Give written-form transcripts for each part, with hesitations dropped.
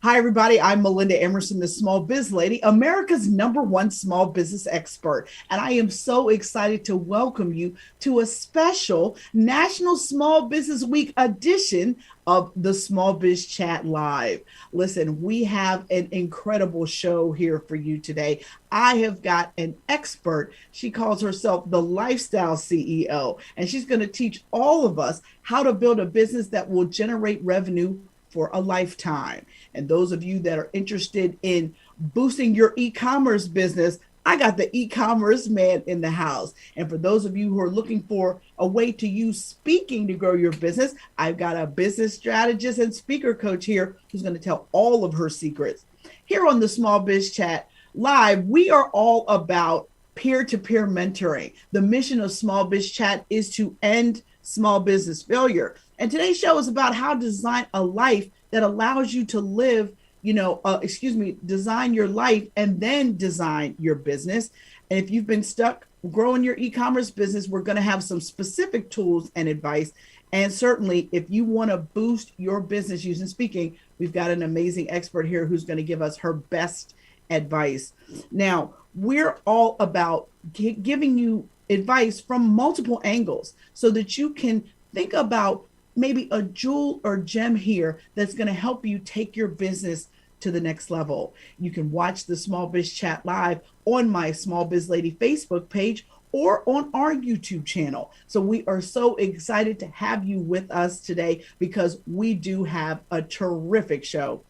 Hi, everybody. I'm Melinda Emerson, the Small Biz Lady, America's #1 small business expert. And I am so excited to welcome you to a special National Small Business Week edition of the Small Biz Chat Live. Listen, we have an incredible show here for you today. I have got an expert. She calls herself the Lifestyle CEO, and she's going to teach all of us how to build a business that will generate revenue for a lifetime. And those of you that are interested in boosting your e-commerce business, I got the e-commerce man in the house. And for those of you who are looking for a way to use speaking to grow your business, I've got a business strategist and speaker coach here who's going to tell all of her secrets. Here on the Small Biz Chat Live, we are all about peer-to-peer mentoring. The mission of Small Biz Chat is to end small business failure. And today's show is about how to design a life that allows you to live, design your life and then design your business. And if you've been stuck growing your e-commerce business, we're going to have some specific tools and advice. And certainly, if you want to boost your business using speaking, we've got an amazing expert here who's going to give us her best advice. Now, we're all about giving you advice from multiple angles so that you can think about maybe a jewel or gem here that's going to help you take your business to the next level. You can watch the Small Biz Chat Live on my Small Biz Lady Facebook page or on our YouTube channel. So we are so excited to have you with us today because we do have a terrific show.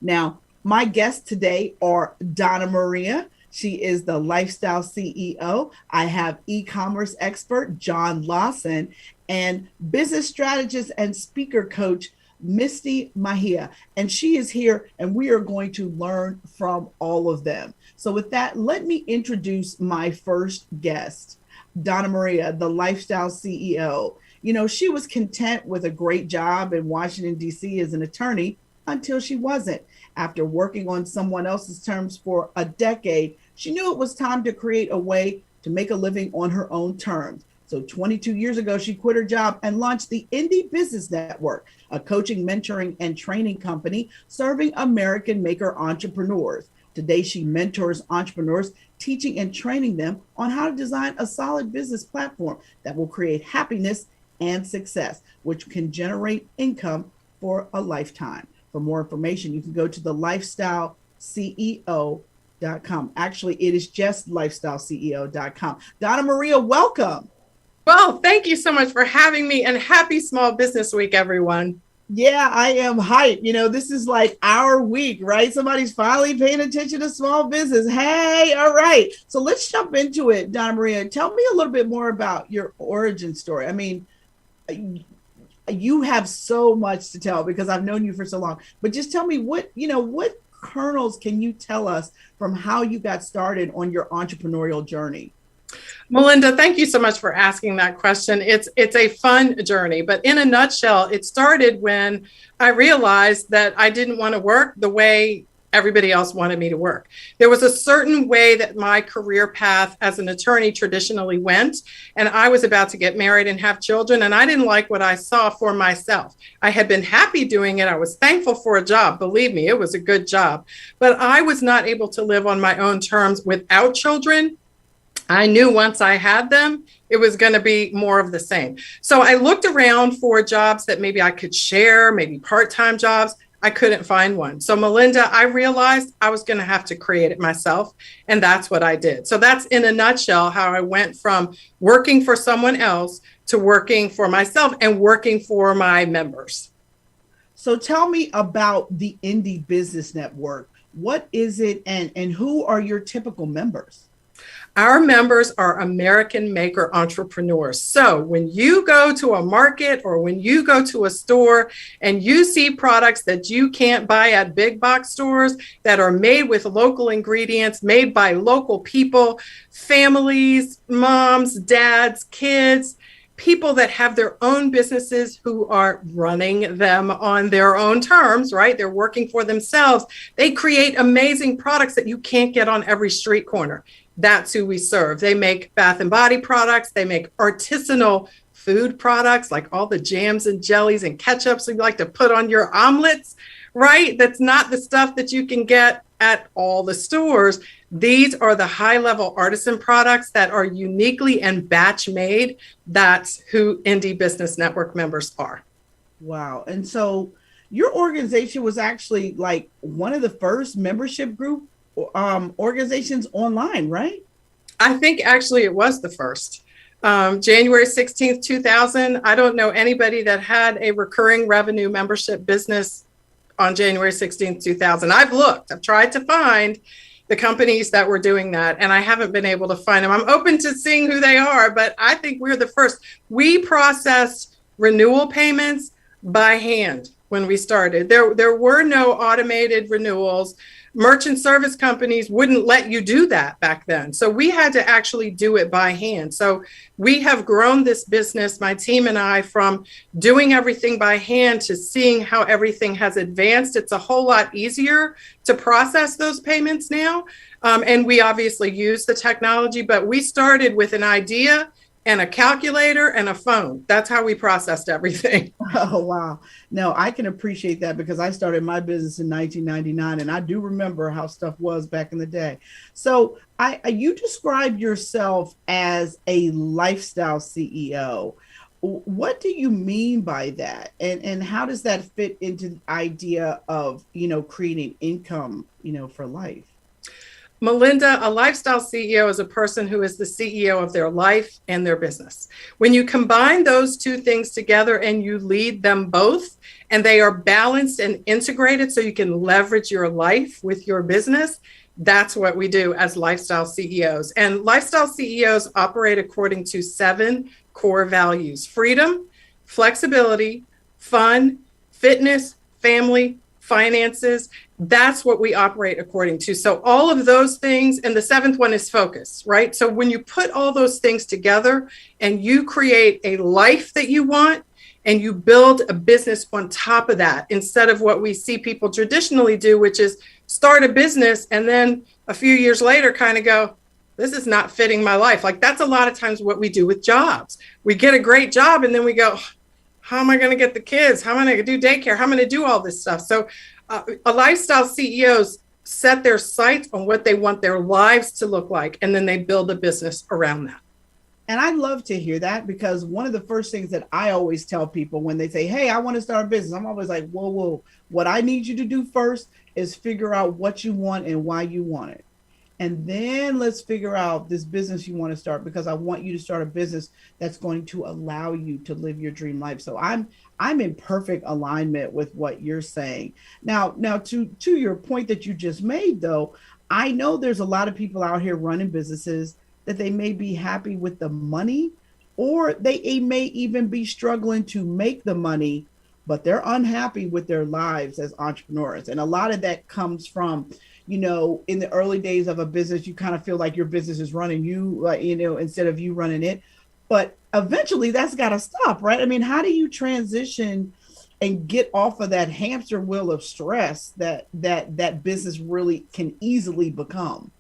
Now, my guests today are Donna Maria. She is the Lifestyle CEO. I have e-commerce expert John Lawson and business strategist and speaker coach Misty Megia. And she is here and we are going to learn from all of them. So with that, let me introduce my first guest, Donna Maria, the Lifestyle CEO. You know, she was content with a great job in Washington, D.C. as an attorney until she wasn't. After working on someone else's terms for a decade, she knew it was time to create a way to make a living on her own terms. So 22 years ago, she quit her job and launched the Indie Business Network, a coaching, mentoring, and training company serving American maker entrepreneurs. Today, she mentors entrepreneurs, teaching and training them on how to design a solid business platform that will create happiness and success, which can generate income for a lifetime. For more information, you can go to the lifestyleceo.com. Actually, it is just lifestyleceo.com. Donna Maria, welcome. Well, thank you so much for having me and happy Small Business Week, everyone. Yeah, I am hyped. You know, this is like our week, right? Somebody's finally paying attention to small business. Hey, all right. So let's jump into it, Donna Maria. Tell me a little bit more about your origin story. I mean, you have so much to tell because I've known you for so long, but just tell me what kernels can you tell us from how you got started on your entrepreneurial journey? Melinda, thank you so much for asking that question. It's a fun journey, but in a nutshell, it started when I realized that I didn't want to work the way everybody else wanted me to work. There was a certain way that my career path as an attorney traditionally went, and I was about to get married and have children, and I didn't like what I saw for myself. I had been happy doing it. I was thankful for a job. Believe me, it was a good job, but I was not able to live on my own terms without children. I knew once I had them, it was going to be more of the same. So I looked around for jobs that maybe I could share, maybe part-time jobs. I couldn't find one. So Melinda, I realized I was going to have to create it myself. And that's what I did. So that's in a nutshell how I went from working for someone else to working for myself and working for my members. So tell me about the Indie Business Network. What is it and who are your typical members? Our members are American maker entrepreneurs. So when you go to a market or when you go to a store and you see products that you can't buy at big box stores that are made with local ingredients, made by local people, families, moms, dads, kids, people that have their own businesses who are running them on their own terms, right? They're working for themselves. They create amazing products that you can't get on every street corner. That's who we serve. They make bath and body products. They make artisanal food products like all the jams and jellies and ketchups you like to put on your omelets, right? That's not the stuff that you can get at all the stores. These are the high-level artisan products that are uniquely and batch made. That's who Indie Business Network members are. Wow. And so your organization was actually like one of the first membership group organizations online, right? I think actually it was the first. January 16th, 2000. I don't know anybody that had a recurring revenue membership business on January 16th, 2000. I've looked, I've tried to find the companies that were doing that, and I haven't been able to find them. I'm open to seeing who they are, but I think we're the first. We processed renewal payments by hand when we started. There were no automated renewals. Merchant service companies wouldn't let you do that back then. So we had to actually do it by hand. So we have grown this business, my team and I, from doing everything by hand to seeing how everything has advanced. It's a whole lot easier to process those payments now. And we obviously use the technology, but we started with an idea and a calculator and a phone. That's how we processed everything. Oh, wow. No, I can appreciate that because I started my business in 1999 and I do remember how stuff was back in the day. So you describe yourself as a lifestyle CEO. What do you mean by that? And how does that fit into the idea of, creating income, for life? Melinda, a lifestyle CEO is a person who is the CEO of their life and their business. When you combine those two things together and you lead them both, and they are balanced and integrated so you can leverage your life with your business, that's what we do as lifestyle CEOs. And lifestyle CEOs operate according to 7 core values: freedom, flexibility, fun, fitness, family, finances. That's what we operate according to. So all of those things, and the 7th one is focus, right? So when you put all those things together and you create a life that you want and you build a business on top of that, instead of what we see people traditionally do, which is start a business and then a few years later kind of go, this is not fitting my life. Like that's a lot of times what we do with jobs. We get a great job and then we go, how am I going to get the kids? How am I going to do daycare? How am I going to do all this stuff? So a lifestyle CEOs set their sights on what they want their lives to look like, and then they build a business around that. And I love to hear that because one of the first things that I always tell people when they say, hey, I want to start a business, I'm always like, whoa, what I need you to do first is figure out what you want and why you want it. And then let's figure out this business you want to start, because I want you to start a business that's going to allow you to live your dream life. So I'm in perfect alignment with what you're saying. Now to your point that you just made, though, I know there's a lot of people out here running businesses that they may be happy with the money, or they may even be struggling to make the money, but they're unhappy with their lives as entrepreneurs. And a lot of that comes from, in the early days of a business, you kind of feel like your business is running you, like, instead of you running it. But eventually that's got to stop, right? I mean, how do you transition and get off of that hamster wheel of stress that business really can easily become?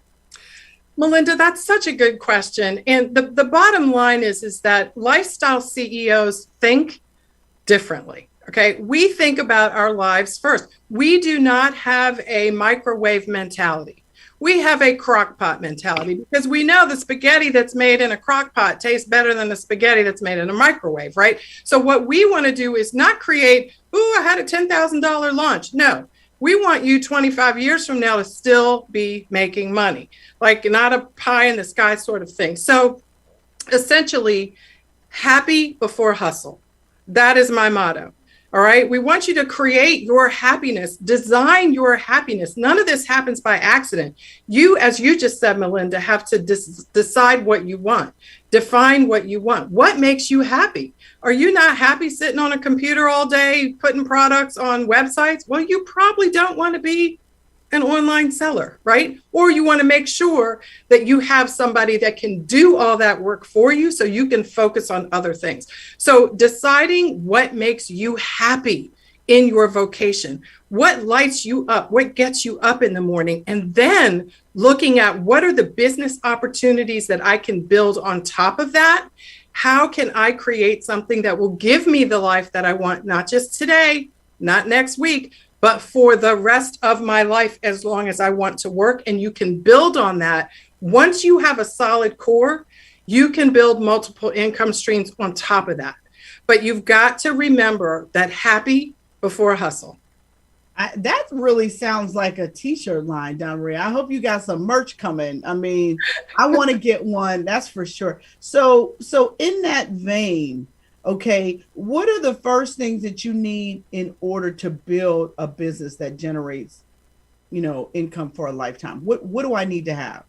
Melinda, that's such a good question. And the bottom line is that lifestyle CEOs think differently. Okay, we think about our lives first. We do not have a microwave mentality. We have a crock pot mentality because we know the spaghetti that's made in a crock pot tastes better than the spaghetti that's made in a microwave, right? So what we want to do is not create, I had a $10,000 launch. No, we want you 25 years from now to still be making money, like not a pie in the sky sort of thing. So essentially, happy before hustle. That is my motto. All right. We want you to create your happiness, design your happiness. None of this happens by accident. You, as you just said, Melinda, have to decide what you want, define what you want. What makes you happy? Are you not happy sitting on a computer all day, putting products on websites? Well, you probably don't want to be an online seller, right? Or you want to make sure that you have somebody that can do all that work for you so you can focus on other things. So deciding what makes you happy in your vocation, what lights you up, what gets you up in the morning, and then looking at what are the business opportunities that I can build on top of that. How can I create something that will give me the life that I want, not just today, not next week, but for the rest of my life, as long as I want to work. And you can build on that. Once you have a solid core, you can build multiple income streams on top of that. But you've got to remember that happy before hustle. That really sounds like a t-shirt line, Donna Maria. I hope you got some merch coming. I mean, I want to get one, that's for sure. So in that vein, okay, what are the first things that you need in order to build a business that generates, income for a lifetime? What do I need to have?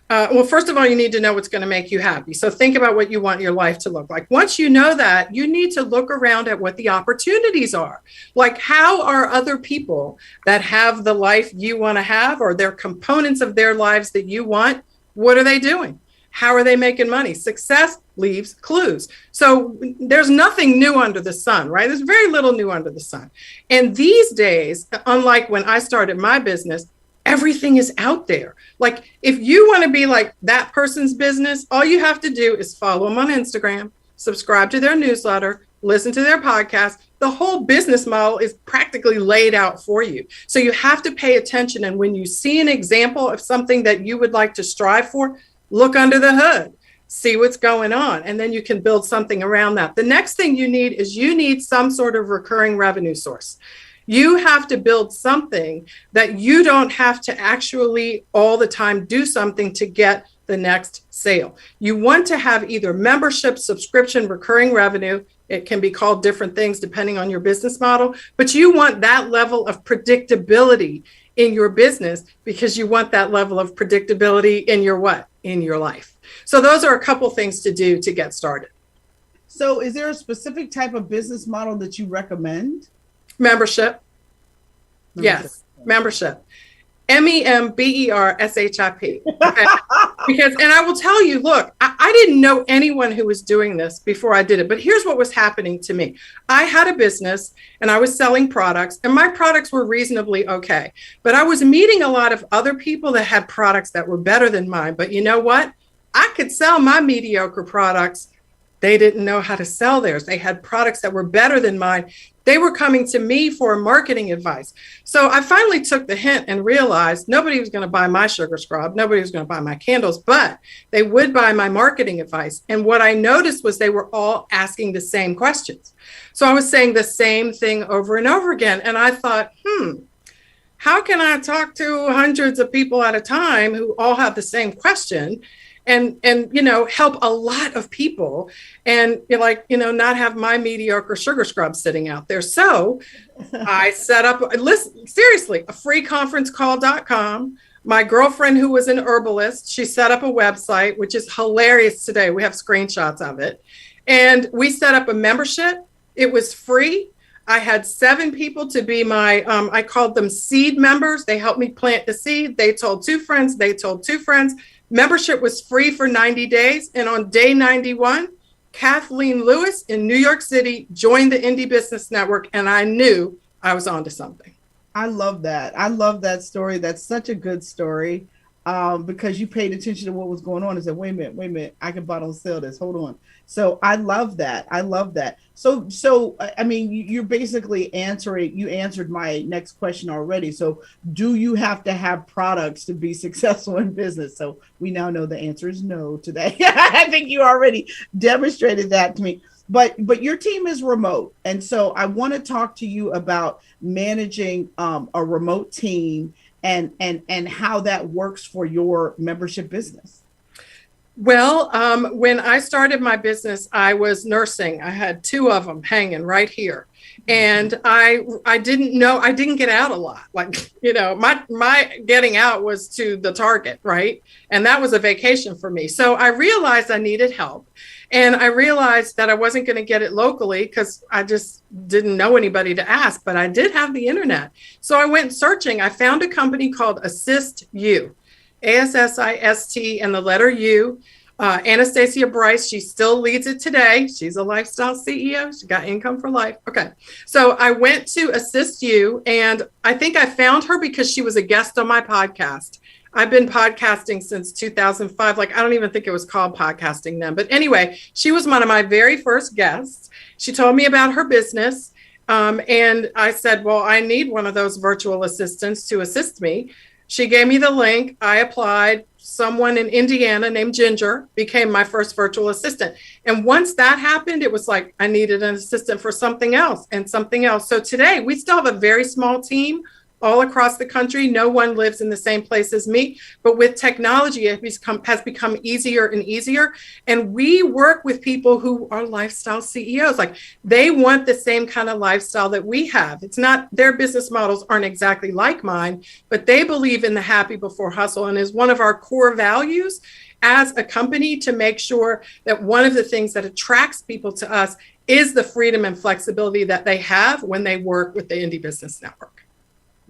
Well, first of all, you need to know what's going to make you happy. So think about what you want your life to look like. Once you know that, you need to look around at what the opportunities are. Like, how are other people that have the life you want to have, or they're components of their lives that you want? What are they doing? How are they making money? Success leaves clues. So there's nothing new under the sun, right? There's very little new under the sun. And these days, unlike when I started my business, everything is out there. Like, if you want to be like that person's business, all you have to do is follow them on Instagram, subscribe to their newsletter, listen to their podcast. The whole business model is practically laid out for you. So you have to pay attention. And when you see an example of something that you would like to strive for, look under the hood, see what's going on, and then you can build something around that. The next thing you need some sort of recurring revenue source. You have to build something that you don't have to actually all the time do something to get the next sale. You want to have either membership, subscription, recurring revenue. It can be called different things depending on your business model, but you want that level of predictability in your business, because you want that level of predictability in your what? In your life. So those are a couple things to do to get started. So is there a specific type of business model that you recommend? Membership. Yes, membership. MEMBERSHIP. Okay. Because, and I will tell you, look, I didn't know anyone who was doing this before I did it, but here's what was happening to me. I had a business and I was selling products, and my products were reasonably okay, but I was meeting a lot of other people that had products that were better than mine. But you know what? I could sell my mediocre products. They didn't know how to sell theirs. They had products that were better than mine. They were coming to me for marketing advice. So I finally took the hint and realized nobody was going to buy my sugar scrub. Nobody was going to buy my candles, but they would buy my marketing advice. And what I noticed was they were all asking the same questions. So I was saying the same thing over and over again. And I thought, how can I talk to hundreds of people at a time who all have the same question? And help a lot of people, and not have my mediocre sugar scrub sitting out there. So I set up, seriously, a free conferencecall.com. My girlfriend, who was an herbalist, she set up a website, which is hilarious today. We have screenshots of it. And we set up a membership. It was free. I had 7 people to be my, I called them seed members. They helped me plant the seed. They told 2 friends. They told 2 friends. Membership was free for 90 days. And on day 91, Kathleen Lewis in New York City joined the Indie Business Network. And I knew I was onto something. I love that. I love that story. That's such a good story, because you paid attention to what was going on and said, wait a minute, I can bottle and sell this. Hold on. So I love that. So, I mean, you're basically you answered my next question already. So do you have to have products to be successful in business? So we now know the answer is no today. I think you already demonstrated that to me. But your team is remote. And so I want to talk to you about managing a remote team and how that works for your membership business. Well, when I started my business, I was nursing. I had 2 of them hanging right here. And I didn't get out a lot. Like, my getting out was to the Target, right? And that was a vacation for me. So I realized I needed help. And I realized that I wasn't going to get it locally because I just didn't know anybody to ask, but I did have the internet. So I went searching. I found a company called Assist U. ASSIST and the letter U. Anastasia Bryce, she still leads it today. She's a lifestyle CEO. She got income for life. Okay. So I went to Assist You, and I think I found her because she was a guest on my podcast. I've been podcasting since 2005. Like, I don't even think it was called podcasting then. But anyway, she was one of my very first guests. She told me about her business. And I said, well, I need one of those virtual assistants to assist me. She gave me the link. I applied. Someone in Indiana named Ginger became my first virtual assistant. And once that happened, it was like I needed an assistant for something else and something else. So today we still have a very small team all across the country. No one lives in the same place as me, but with technology, it has become easier and easier. And we work with people who are lifestyle CEOs. Like they want the same kind of lifestyle that we have. It's not, their business models aren't exactly like mine, but they believe in the happy before hustle and is one of our core values as a company to make sure that one of the things that attracts people to us is the freedom and flexibility that they have when they work with the Indie Business Network.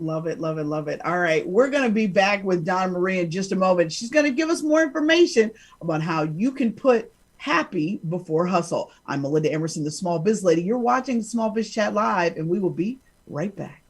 Love it, love it, love it. All right, we're going to be back with Donna Maria in just a moment. She's going to give us more information about how you can put happy before hustle. I'm Melinda Emerson, the Small Biz Lady. You're watching Small Biz Chat Live, and we will be right back.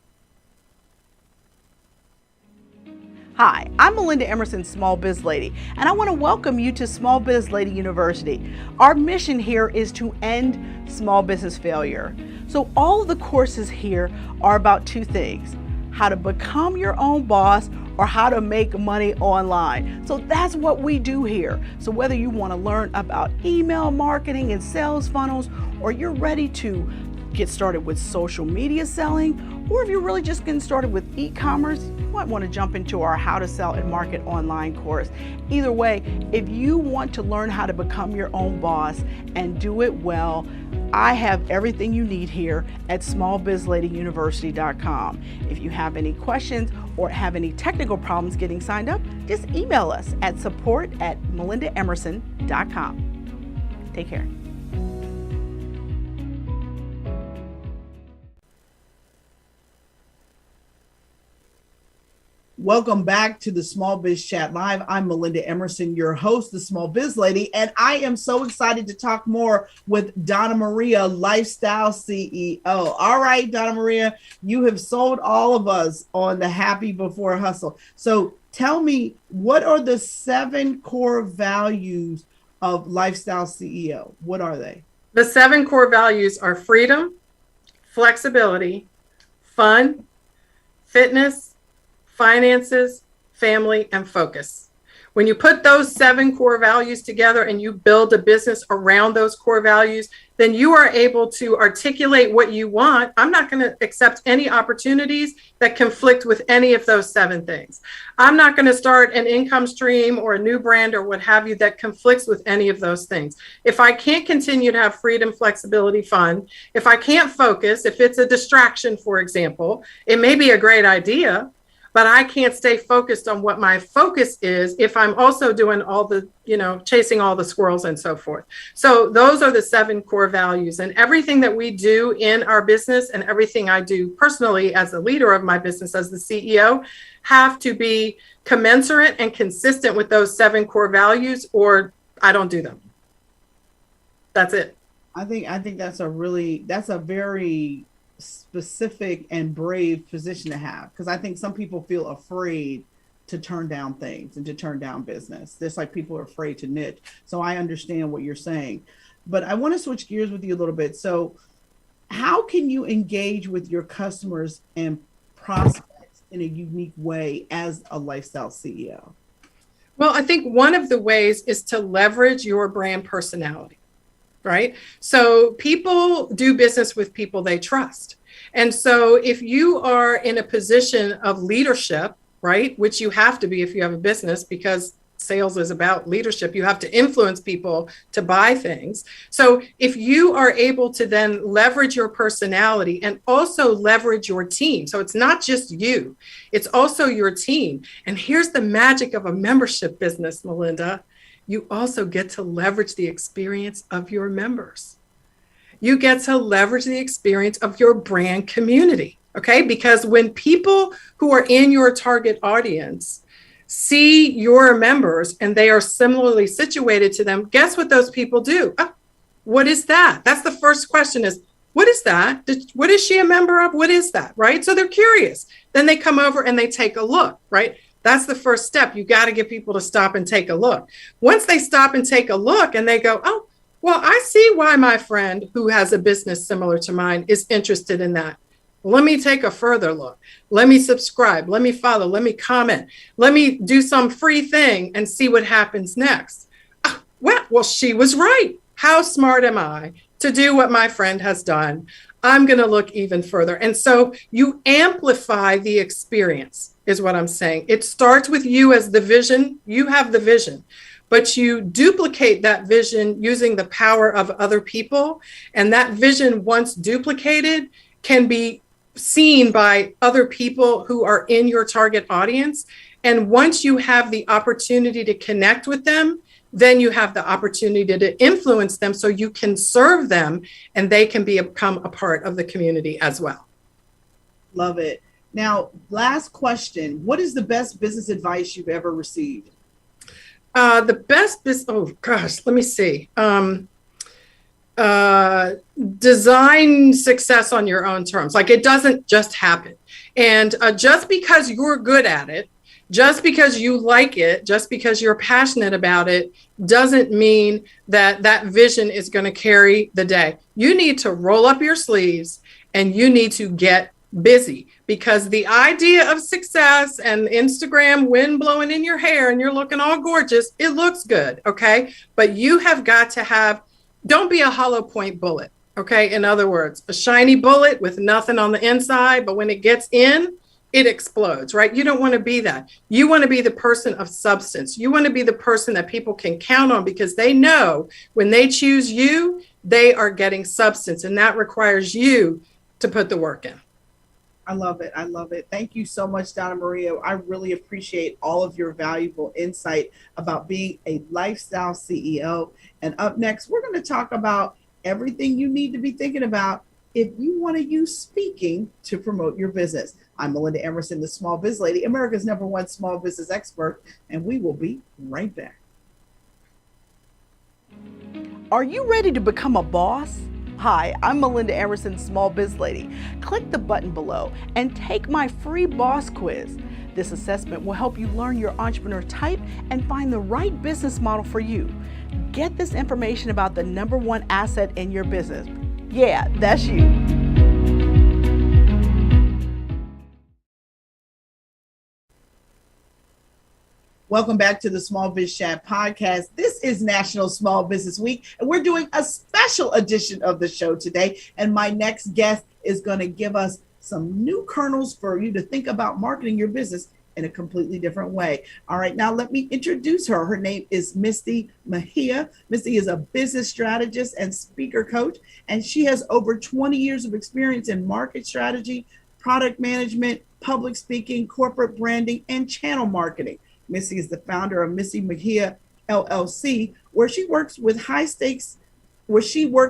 Hi, I'm Melinda Emerson, Small Biz Lady, and I want to welcome you to Small Biz Lady University. Our mission here is to end small business failure. So all of the courses here are about two things: how to become your own boss or how to make money online. So that's what we do here. So whether you want to learn about email marketing and sales funnels, or you're ready to get started with social media selling, or if you're really just getting started with e-commerce, you might want to jump into our How to Sell and Market Online course. Either way, if you want to learn how to become your own boss and do it well, I have everything you need here at smallbizladyuniversity.com. If you have any questions or have any technical problems getting signed up, just email us at support@melindaemerson.com. Take care. Welcome back to the Small Biz Chat Live. I'm Melinda Emerson, your host, the Small Biz Lady, and I am so excited to talk more with Donna Maria, Lifestyle CEO. All right, Donna Maria, you have sold all of us on the happy before hustle. So tell me, what are the 7 core values of Lifestyle CEO? What are they? The 7 core values are freedom, flexibility, fun, fitness, finances, family, and focus. When you put those 7 core values together and you build a business around those core values, then you are able to articulate what you want. I'm not going to accept any opportunities that conflict with any of those 7 things. I'm not going to start an income stream or a new brand or what have you that conflicts with any of those things. If I can't continue to have freedom, flexibility, fun, if I can't focus, if it's a distraction, for example, it may be a great idea, but I can't stay focused on what my focus is if I'm also doing all the, chasing all the squirrels and so forth. So those are the 7 core values, and everything that we do in our business and everything I do personally as the leader of my business, as the CEO, have to be commensurate and consistent with those 7 core values, or I don't do them. That's it. I think that's a very specific and brave position to have, because I think some people feel afraid to turn down things and to turn down business. Just like people are afraid to niche. So I understand what you're saying, but I want to switch gears with you a little bit. So how can you engage with your customers and prospects in a unique way as a lifestyle CEO? Well, I think one of the ways is to leverage your brand personality. Right? So people do business with people they trust. And so if you are in a position of leadership, right, which you have to be if you have a business, because sales is about leadership, you have to influence people to buy things. So if you are able to then leverage your personality and also leverage your team, so it's not just you, it's also your team. And here's the magic of a membership business, Melinda. You also get to leverage the experience of your members. You get to leverage the experience of your brand community, okay? Because when people who are in your target audience see your members and they are similarly situated to them, guess what those people do? Oh, what is that? That's the first question is, what is that? What is she a member of? What is that, right? So they're curious. Then they come over and they take a look, right? That's the first step. You got to get people to stop and take a look. Once they stop and take a look and they go, oh, Well, I see why my friend who has a business similar to mine is interested in that. Let me take a further look. Let me subscribe. Let me follow. Let me comment. Let me do some free thing and see what happens next. Well, she was right. How smart am I to do what my friend has done? I'm going to look even further. And so you amplify the experience, is what I'm saying. It starts with you as the vision. You have the vision, but you duplicate that vision using the power of other people. And that vision, once duplicated, can be seen by other people who are in your target audience. And once you have the opportunity to connect with them, then you have the opportunity to influence them so you can serve them and they can become a part of the community as well. Love it. Now, last question. What is the best business advice you've ever received? The best business, oh gosh, let me see. Design success on your own terms. Like, it doesn't just happen. And just because you're good at it, just because you like it, just because you're passionate about it, doesn't mean that that vision is going to carry the day. You need to roll up your sleeves and you need to get busy, because the idea of success and Instagram wind blowing in your hair and you're looking all gorgeous, it looks good. Okay. But you have got to have, don't be a hollow point bullet. Okay. In other words, a shiny bullet with nothing on the inside, but when it gets in, it explodes, right? You don't want to be that. You want to be the person of substance. You want to be the person that people can count on, because they know when they choose you, they are getting substance, and that requires you to put the work in. I love it. I love it. Thank you so much, Donna Maria. I really appreciate all of your valuable insight about being a lifestyle CEO. And up next, we're going to talk about everything you need to be thinking about if you want to use speaking to promote your business. I'm Melinda Emerson, the Small Biz Lady, America's #1 small business expert, and we will be right back. Are you ready to become a boss? Hi, I'm Melinda Emerson, Small Biz Lady. Click the button below and take my free boss quiz. This assessment will help you learn your entrepreneur type and find the right business model for you. Get this information about the #1 asset in your business. Yeah, that's you. Welcome back to the SmallBizChat podcast. This is National Small Business Week, and we're doing a special edition of the show today. And my next guest is going to give us some new kernels for you to think about marketing your business in a completely different way. All right, now let me introduce her. Her name is Misty Megia. Misty is a business strategist and speaker coach, and she has over 20 years of experience in market strategy, product management, public speaking, corporate branding, and channel marketing. Misty is the founder of Misty Megia LLC, where she works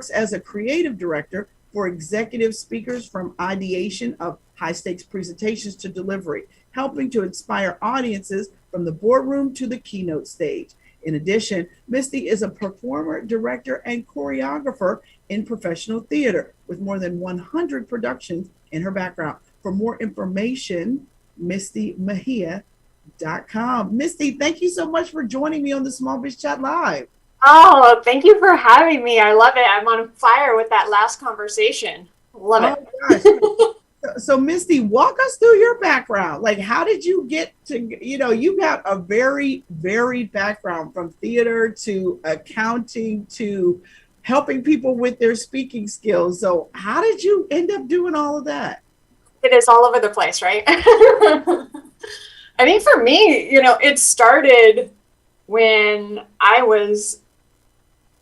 as a creative director for executive speakers, from ideation of high stakes presentations to delivery, helping to inspire audiences from the boardroom to the keynote stage. In addition, Misty is a performer, director, and choreographer in professional theater with more than 100 productions in her background. For more information, MistyMegia.com. Misty, thank you so much for joining me on the Small Biz Chat Live. Oh, thank you for having me. I love it. I'm on fire with that last conversation. Love it. Gosh. So Misty, walk us through your background. Like, how did you get to, you've got a very varied background, from theater to accounting to helping people with their speaking skills. So how did you end up doing all of that? It is all over the place, right? I think for me, it started when I was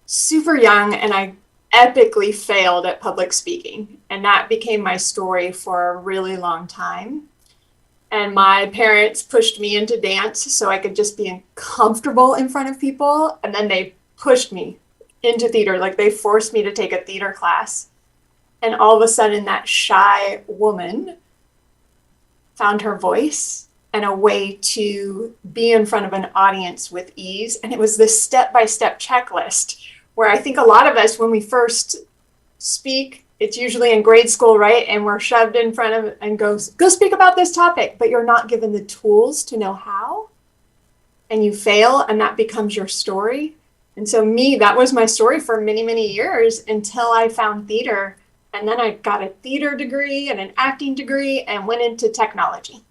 super young and I epically failed at public speaking. And that became my story for a really long time. And my parents pushed me into dance so I could just be comfortable in front of people. And then they pushed me into theater. Like, they forced me to take a theater class. And all of a sudden, that shy woman found her voice and a way to be in front of an audience with ease. And it was this step-by-step checklist where I think a lot of us, when we first speak, it's usually in grade school, right? And we're shoved in front of and go speak about this topic, but you're not given the tools to know how. And you fail, and that becomes your story. And so that was my story for many, many years until I found theater. And then I got a theater degree and an acting degree and went into technology.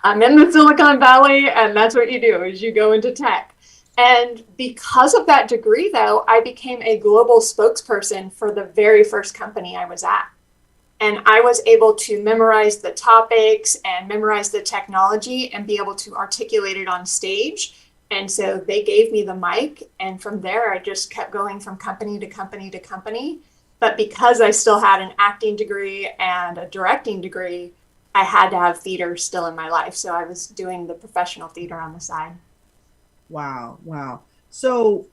I'm in the Silicon Valley, and that's what you do, is you go into tech. And because of that degree, though, I became a global spokesperson for the very first company I was at. And I was able to memorize the topics and memorize the technology and be able to articulate it on stage. And so they gave me the mic. And from there, I just kept going from company to company to company. But because I still had an acting degree and a directing degree, I had to have theater still in my life. So I was doing the professional theater on the side. Wow. Wow. So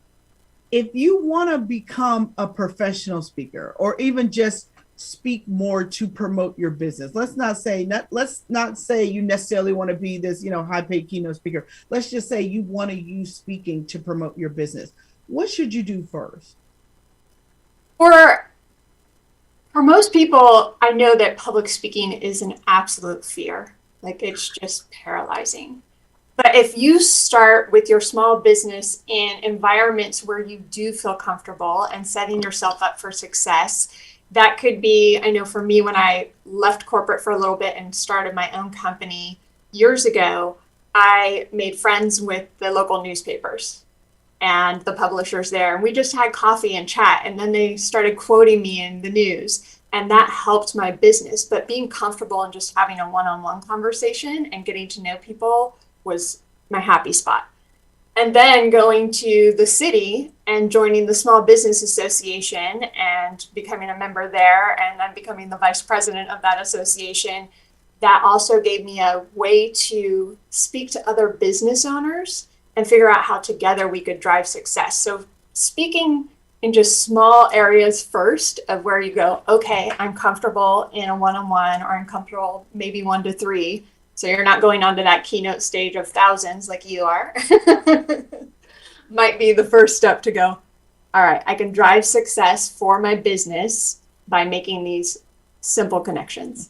if you want to become a professional speaker or even just speak more to promote your business, let's not say you necessarily want to be this, high paid keynote speaker. Let's just say you want to use speaking to promote your business. What should you do first? For most people, I know that public speaking is an absolute fear. Like, it's just paralyzing. But if you start with your small business in environments where you do feel comfortable and setting yourself up for success, that could be, I know for me, when I left corporate for a little bit and started my own company years ago, I made friends with the local newspapers and the publishers there. And we just had coffee and chat. And then they started quoting me in the news. And that helped my business. But being comfortable and just having a one-on-one conversation and getting to know people was my happy spot. And then going to the city and joining the Small Business Association and becoming a member there, and then becoming the vice president of that association, that also gave me a way to speak to other business owners and figure out how together we could drive success. So speaking in just small areas first of where you go, okay, I'm comfortable in a one-on-one, or I'm comfortable maybe 1 to 3. So you're not going onto that keynote stage of thousands like you are. Might be the first step to go, all right, I can drive success for my business by making these simple connections.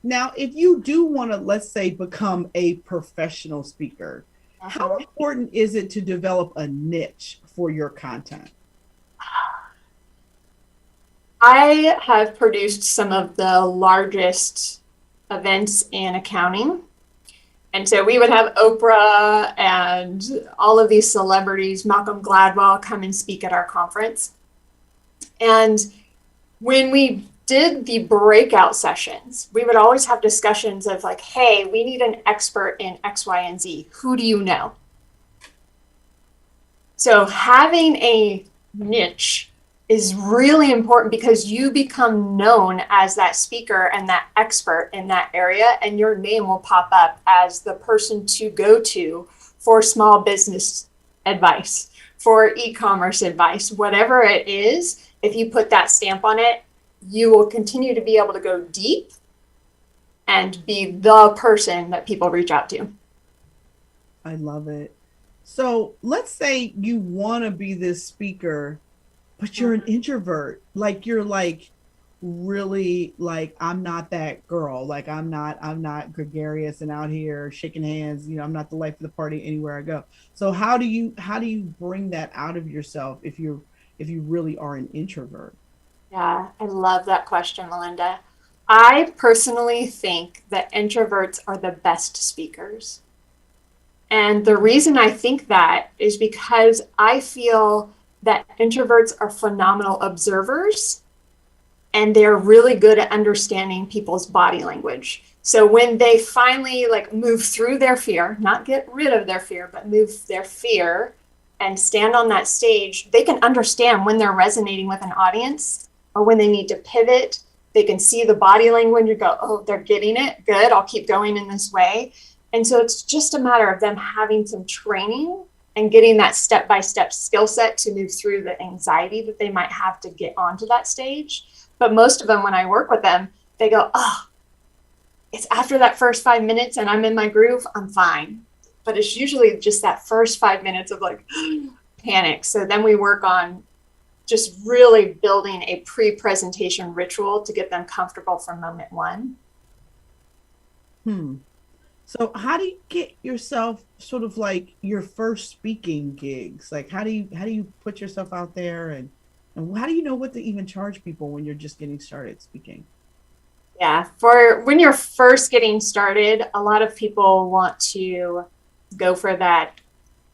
Now, if you do want to, let's say, become a professional speaker, how important is it to develop a niche for your content? I have produced some of the largest events in accounting. And so we would have Oprah and all of these celebrities, Malcolm Gladwell, come and speak at our conference. And when we did the breakout sessions, we would always have discussions of like, hey, we need an expert in X, Y, and Z. Who do you know? So having a niche is really important because you become known as that speaker and that expert in that area, and your name will pop up as the person to go to for small business advice, for e-commerce advice, whatever it is. If you put that stamp on it, you will continue to be able to go deep and be the person that people reach out to. I love it. So let's say you want to be this speaker, but you're an introvert. Like, you're like, really, like, I'm not that girl. Like, I'm not gregarious and out here shaking hands. I'm not the life of the party anywhere I go. So how do you bring that out of yourself if you really are an introvert? Yeah, I love that question, Melinda. I personally think that introverts are the best speakers. And the reason I think that is because I feel that introverts are phenomenal observers, and they're really good at understanding people's body language. So when they finally move through their fear, not get rid of their fear, but move their fear and stand on that stage, they can understand when they're resonating with an audience or when they need to pivot. They can see the body language and go, oh, they're getting it. Good. I'll keep going in this way. And so it's just a matter of them having some training and getting that step-by-step skill set to move through the anxiety that they might have to get onto that stage. But most of them, when I work with them, they go, oh, it's after that first 5 minutes and I'm in my groove, I'm fine. But it's usually just that first 5 minutes of panic. So then we work on just really building a pre-presentation ritual to get them comfortable from moment one. So how do you get yourself sort of like your first speaking gigs? Like how do you put yourself out there, and how do you know what to even charge people when you're just getting started speaking? Yeah, for when you're first getting started, a lot of people want to go for that,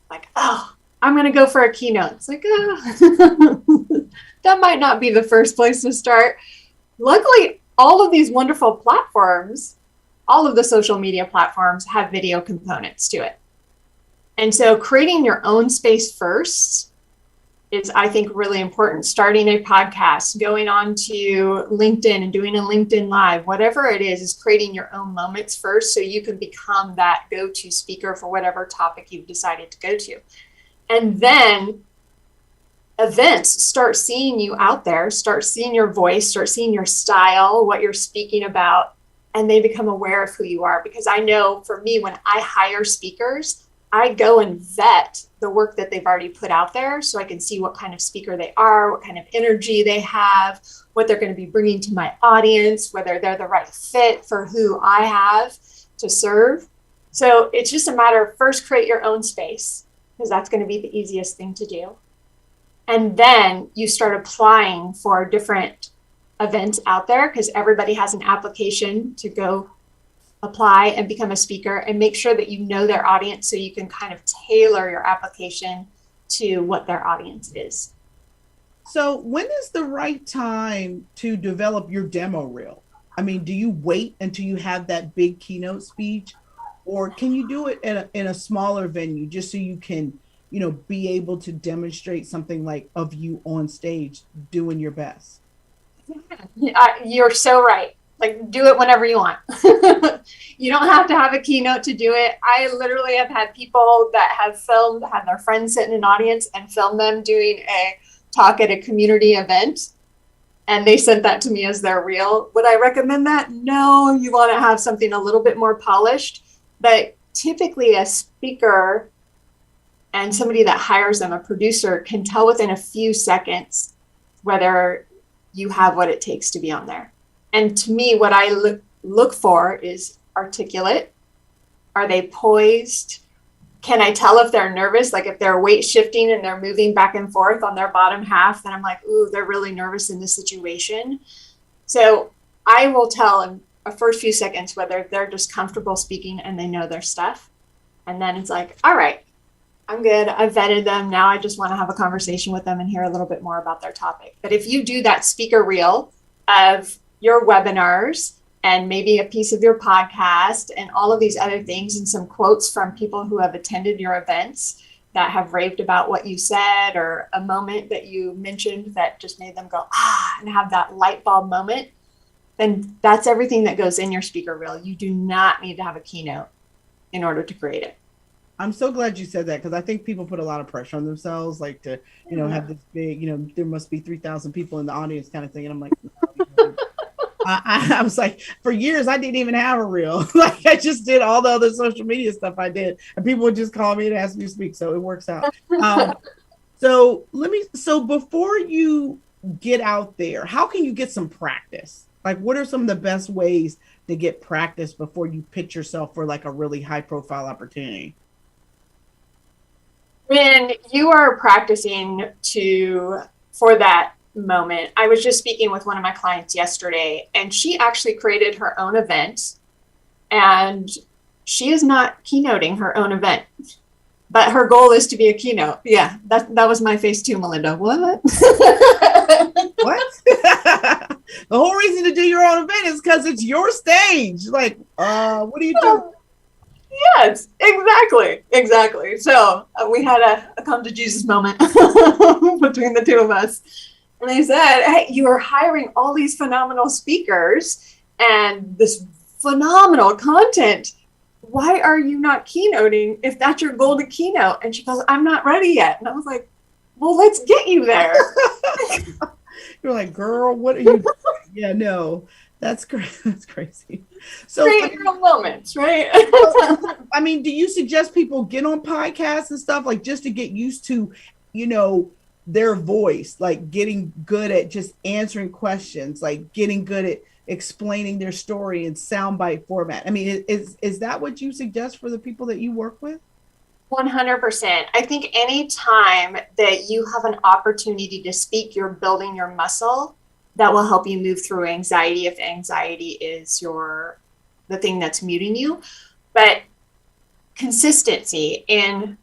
like, oh, I'm going to go for a keynote. It's like, oh, that might not be the first place to start. Luckily, all of these wonderful platforms, all of the social media platforms have video components to it. And so creating your own space first is, I think, really important. Starting a podcast, going on to LinkedIn and doing a LinkedIn Live, whatever it is creating your own moments first so you can become that go-to speaker for whatever topic you've decided to go to. And then events start seeing you out there, start seeing your voice, start seeing your style, what you're speaking about, and they become aware of who you are. Because I know for me, when I hire speakers, I go and vet the work that they've already put out there so I can see what kind of speaker they are, what kind of energy they have, what they're going to be bringing to my audience, whether they're the right fit for who I have to serve. So it's just a matter of first create your own space, because that's going to be the easiest thing to do. And then you start applying for different events out there, because everybody has an application to go apply and become a speaker, and make sure that you know their audience so you can kind of tailor your application to what their audience is. So when is the right time to develop your demo reel? I mean, do you wait until you have that big keynote speech, or can you do it in a smaller venue just so you can, be able to demonstrate something like of you on stage doing your best? You're so right. Like, do it whenever you want. You don't have to have a keynote to do it. I literally have had people that have had their friends sit in an audience and film them doing a talk at a community event. And they sent that to me as their reel. Would I recommend that? No, you want to have something a little bit more polished. But typically a speaker and somebody that hires them, a producer, can tell within a few seconds whether you have what it takes to be on there. And to me, what I look for is articulate. Are they poised? Can I tell if they're nervous? Like if they're weight shifting and they're moving back and forth on their bottom half, then I'm like, ooh, they're really nervous in this situation. So I will tell in a first few seconds whether they're just comfortable speaking and they know their stuff. And then it's like, all right, I'm good. I've vetted them. Now I just want to have a conversation with them and hear a little bit more about their topic. But if you do that speaker reel of your webinars and maybe a piece of your podcast and all of these other things and some quotes from people who have attended your events that have raved about what you said, or a moment that you mentioned that just made them go, and have that light bulb moment, then that's everything that goes in your speaker reel. You do not need to have a keynote in order to create it. I'm so glad you said that, because I think people put a lot of pressure on themselves, like to, have this big, there must be 3,000 people in the audience kind of thing. And I'm like, no, I was like, for years, I didn't even have a reel. Like I just did all the other social media stuff I did, and people would just call me and ask me to speak. So it works out. So before you get out there, how can you get some practice? Like, what are some of the best ways to get practice before you pitch yourself for like a really high profile opportunity? When you are practicing for that moment, I was just speaking with one of my clients yesterday, and she actually created her own event, and she is not keynoting her own event, but her goal is to be a keynote. Yeah, that was my face too, Melinda. What? What? The whole reason to do your own event is because it's your stage. Like, what do you do? Yes, exactly. So we had a come to Jesus moment between the two of us. And they said, hey, you are hiring all these phenomenal speakers and this phenomenal content. Why are you not keynoting if that's your goal to keynote? And she goes, I'm not ready yet. And I was like, well, let's get you there. You're like, girl, what are you doing? Yeah, no, that's crazy. So create your own moments, right? I mean, do you suggest people get on podcasts and stuff, like just to get used to, their voice, like getting good at just answering questions, like getting good at explaining their story in soundbite format. I mean, is that what you suggest for the people that you work with? 100%. I think any time that you have an opportunity to speak, you're building your muscle that will help you move through anxiety if anxiety is the thing that's muting you. But consistency in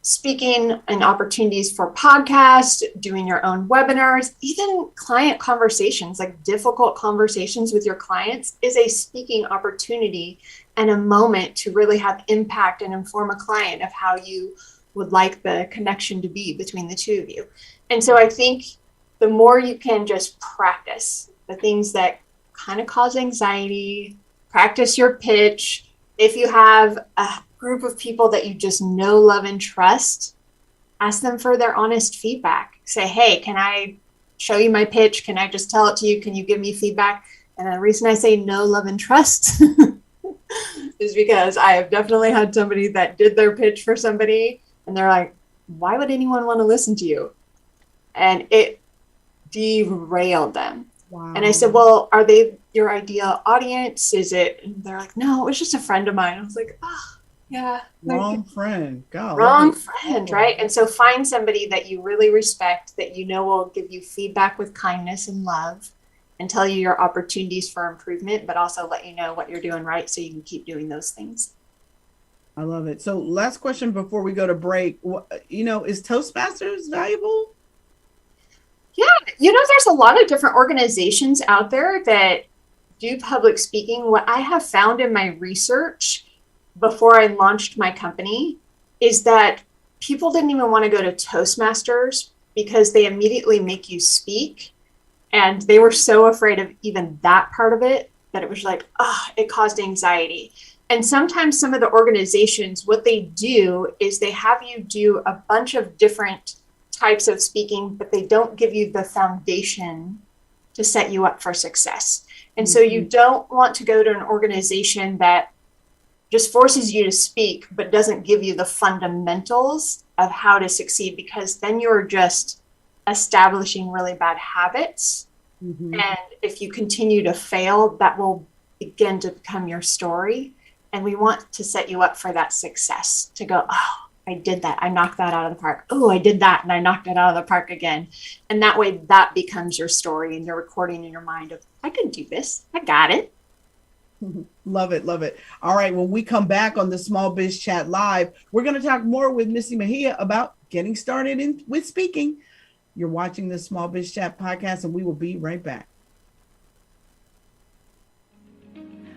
speaking and opportunities for podcasts, doing your own webinars, even client conversations, like difficult conversations with your clients, is a speaking opportunity and a moment to really have impact and inform a client of how you would like the connection to be between the two of you. And so I think the more you can just practice the things that kind of cause anxiety, practice your pitch. If you have a group of people that you just know, love, and trust, ask them for their honest feedback. Say, hey, can I show you my pitch? Can I just tell it to you? Can you give me feedback? And the reason I say know, love, and trust is because I have definitely had somebody that did their pitch for somebody and they're like, why would anyone want to listen to you? And it derailed them. Wow. And I said, well, are they your ideal audience? Is it? And they're like, no, it was just a friend of mine. I was like, oh, yeah. Wrong friend. God, wrong friend, right? And so find somebody that you really respect, that you know will give you feedback with kindness and love and tell you your opportunities for improvement, but also let you know what you're doing right so you can keep doing those things. I love it. So last question before we go to break. Is Toastmasters valuable? Yeah, there's a lot of different organizations out there that do public speaking. What I have found in my research before I launched my company is that people didn't even want to go to Toastmasters because they immediately make you speak. And they were so afraid of even that part of it that it was like, it caused anxiety. And sometimes some of the organizations, what they do is they have you do a bunch of different types of speaking, but they don't give you the foundation to set you up for success. And so you don't want to go to an organization that just forces you to speak, but doesn't give you the fundamentals of how to succeed, because then you're just establishing really bad habits. Mm-hmm. And if you continue to fail, that will begin to become your story. And we want to set you up for that success, to go, I did that. I knocked that out of the park. Oh, I did that and I knocked it out of the park again. And that way that becomes your story and you're recording in your mind of, I can do this. I got it. Love it. Love it. All right. When we come back on the Small Biz Chat Live, we're going to talk more with Misty Megia about getting started with speaking. You're watching the Small Biz Chat podcast and we will be right back.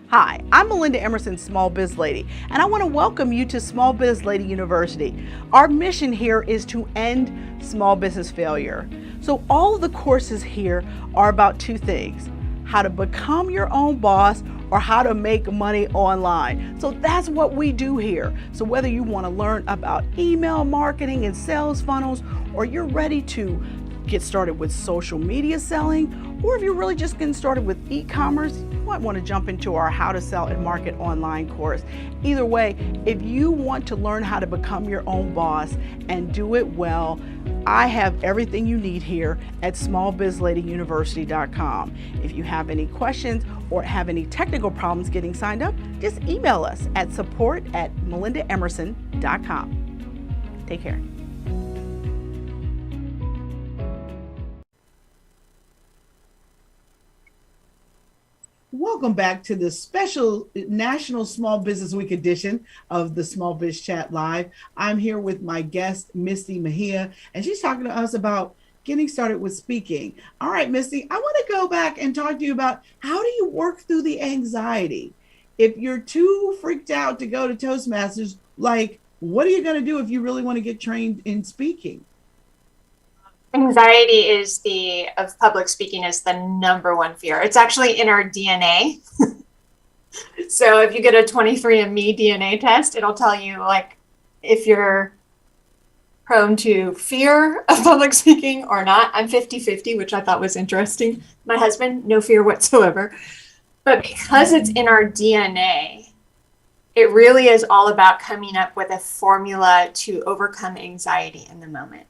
Hi, I'm Melinda Emerson, Small Biz Lady, and I want to welcome you to Small Biz Lady University. Our mission here is to end small business failure. So all of the courses here are about two things: how to become your own boss or how to make money online. So that's what we do here. So whether you want to learn about email marketing and sales funnels, or you're ready to get started with social media selling, or if you're really just getting started with e-commerce, you might want to jump into our How to Sell and Market Online course. Either way, if you want to learn how to become your own boss and do it well, I have everything you need here at smallbizladyuniversity.com. If you have any questions or have any technical problems getting signed up, just email us at support@melindaemerson.com. Take care. Welcome back to the special National Small Business Week edition of the Small Biz Chat Live. I'm here with my guest, Misty Megia, and she's talking to us about getting started with speaking. All right, Misty, I want to go back and talk to you about how do you work through the anxiety? If you're too freaked out to go to Toastmasters, what are you going to do if you really want to get trained in speaking? Anxiety of public speaking is the number one fear. It's actually in our DNA. So if you get a 23andMe DNA test, it'll tell you if you're prone to fear of public speaking or not. I'm 50-50, which I thought was interesting. My husband, no fear whatsoever. But because it's in our DNA, it really is all about coming up with a formula to overcome anxiety in the moment.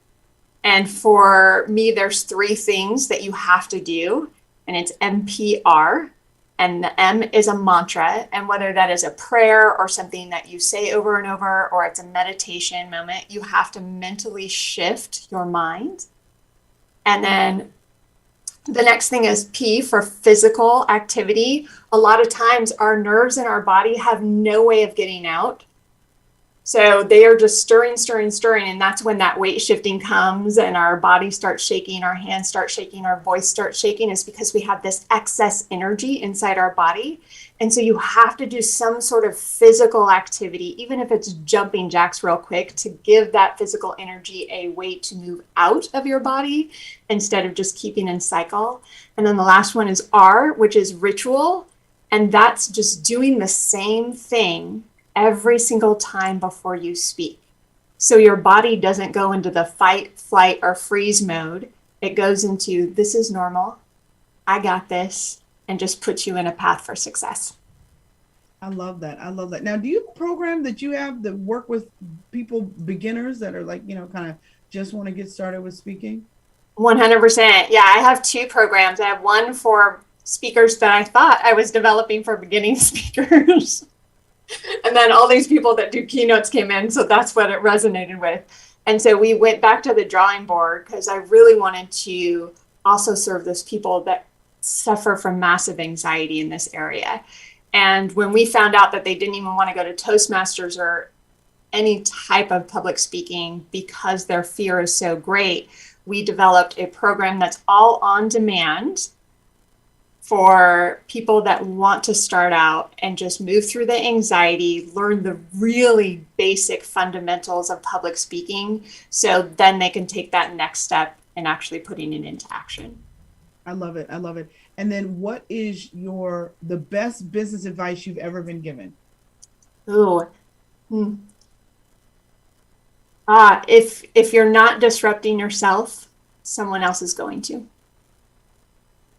And for me, there's three things that you have to do and it's MPR. And the M is a mantra. And whether that is a prayer or something that you say over and over, or it's a meditation moment, you have to mentally shift your mind. And then the next thing is P for physical activity. A lot of times our nerves in our body have no way of getting out. So they are just stirring. And that's when that weight shifting comes and our body starts shaking, our hands start shaking, our voice starts shaking. Is because we have this excess energy inside our body. And so you have to do some sort of physical activity, even if it's jumping jacks real quick, to give that physical energy a way to move out of your body instead of just keeping in cycle. And then the last one is R, which is ritual. And that's just doing the same thing every single time before you speak. So your body doesn't go into the fight, flight, or freeze mode. It goes into, this is normal, I got this, and just puts you in a path for success. I love that. Now, do you have a program that you have that work with people, beginners that are like, kind of just want to get started with speaking? 100%. Yeah, I have two programs. I have one for speakers that I thought I was developing for beginning speakers. And then all these people that do keynotes came in. So that's what it resonated with. And so we went back to the drawing board because I really wanted to also serve those people that suffer from massive anxiety in this area. And when we found out that they didn't even want to go to Toastmasters or any type of public speaking because their fear is so great, we developed a program that's all on demand for people that want to start out and just move through the anxiety, learn the really basic fundamentals of public speaking, so then they can take that next step in actually putting it into action. I love it. And then what is the best business advice you've ever been given? If you're not disrupting yourself, someone else is going to.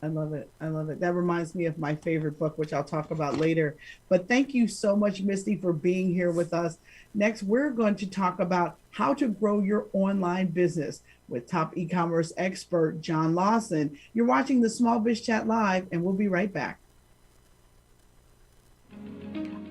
I love it. That reminds me of my favorite book, which I'll talk about later. But thank you so much, Misty, for being here with us. Next, we're going to talk about how to grow your online business with top e-commerce expert, John Lawson. You're watching the Small Biz Chat Live, and we'll be right back.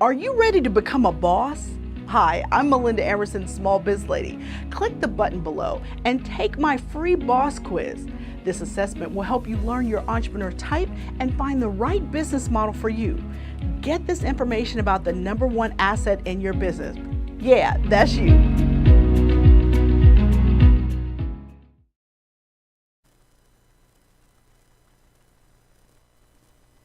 Are you ready to become a boss? Hi, I'm Melinda, Emerson, Small Biz Lady. Click the button below and take my free boss quiz. This assessment will help you learn your entrepreneur type and find the right business model for you. Get this information about the number one asset in your business. Yeah, that's you.